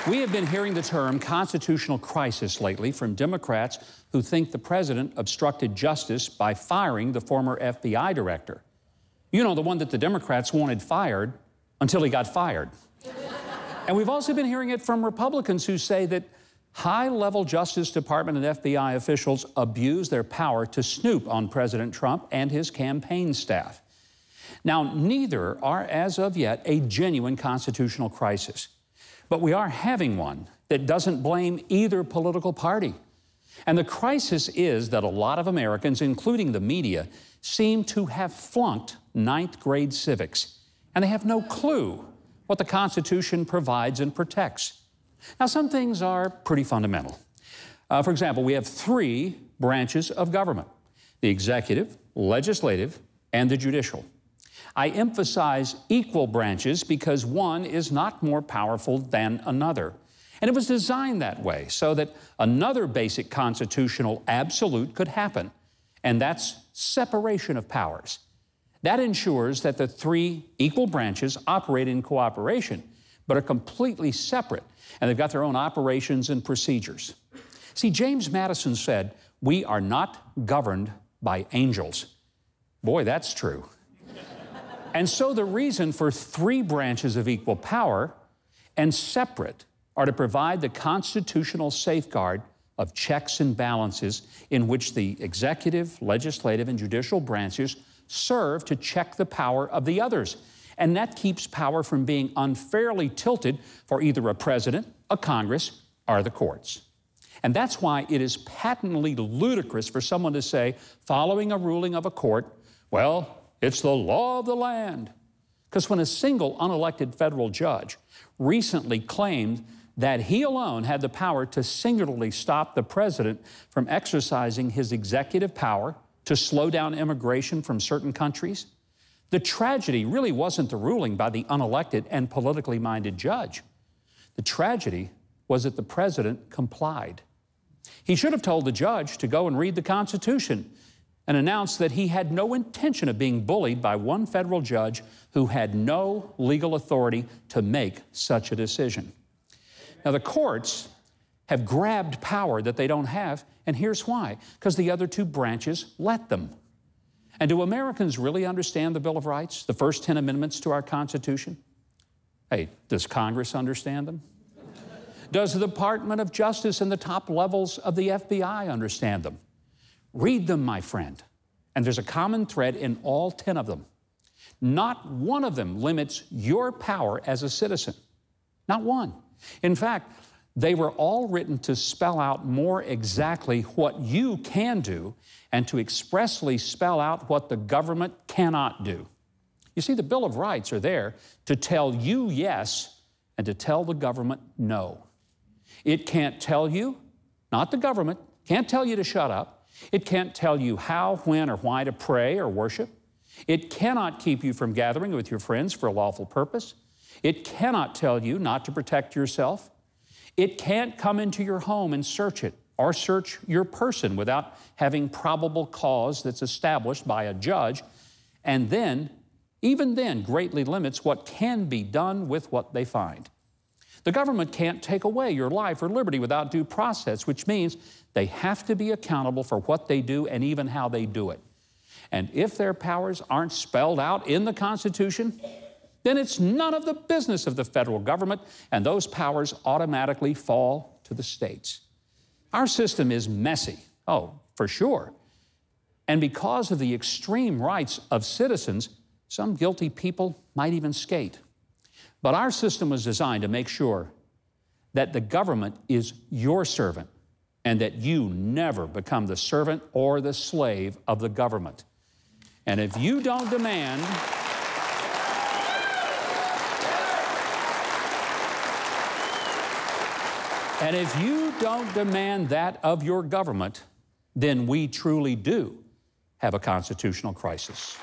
We have been hearing the term constitutional crisis lately from Democrats who think the president obstructed justice by firing the former FBI director. You know, the one that the Democrats wanted fired until he got fired. And we've also been hearing it from Republicans who say that high-level Justice Department and FBI officials abuse their power to snoop on President Trump and his campaign staff. Now, neither are, as of yet, a genuine constitutional crisis. But we are having one that doesn't blame either political party. And the crisis is that a lot of Americans, including the media, seem to have flunked ninth grade civics. And they have no clue what the Constitution provides and protects. Now, some things are pretty fundamental. For example, we have three branches of government: the executive, legislative, and the judicial. I emphasize equal branches because one is not more powerful than another. And it was designed that way so that another basic constitutional absolute could happen, and that's separation of powers. That ensures that the three equal branches operate in cooperation, but are completely separate, and they've got their own operations and procedures. See, James Madison said, "We are not governed by angels." Boy, that's true. And so the reason for three branches of equal power and separate are to provide the constitutional safeguard of checks and balances in which the executive, legislative, and judicial branches serve to check the power of the others. And that keeps power from being unfairly tilted for either a president, a Congress, or the courts. And that's why it is patently ludicrous for someone to say, following a ruling of a court, well, it's the law of the land. Because when a single unelected federal judge recently claimed that he alone had the power to singularly stop the president from exercising his executive power to slow down immigration from certain countries, the tragedy really wasn't the ruling by the unelected and politically minded judge. The tragedy was that the president complied. He should have told the judge to go and read the Constitution and announced that he had no intention of being bullied by one federal judge who had no legal authority to make such a decision. Now, the courts have grabbed power that they don't have, and here's why: because the other two branches let them. And do Americans really understand the Bill of Rights, the first 10 amendments to our Constitution? Hey, does Congress understand them? Does the Department of Justice and the top levels of the FBI understand them? Read them, my friend. And there's a common thread in all 10 of them. Not one of them limits your power as a citizen. Not one. In fact, they were all written to spell out more exactly what you can do and to expressly spell out what the government cannot do. You see, the Bill of Rights are there to tell you yes and to tell the government no. It can't tell you, not the government, can't tell you to shut up. It can't tell you how, when, or why to pray or worship. It cannot keep you from gathering with your friends for a lawful purpose. It cannot tell you not to protect yourself. It can't come into your home and search it or search your person without having probable cause that's established by a judge, and then, even then, greatly limits what can be done with what they find. The government can't take away your life or liberty without due process, which means they have to be accountable for what they do and even how they do it. And if their powers aren't spelled out in the Constitution, then it's none of the business of the federal government, and those powers automatically fall to the states. Our system is messy, oh, for sure. And because of the extreme rights of citizens, some guilty people might even skate. But our system was designed to make sure that the government is your servant and that you never become the servant or the slave of the government. And if you don't demand that of your government, then we truly do have a constitutional crisis.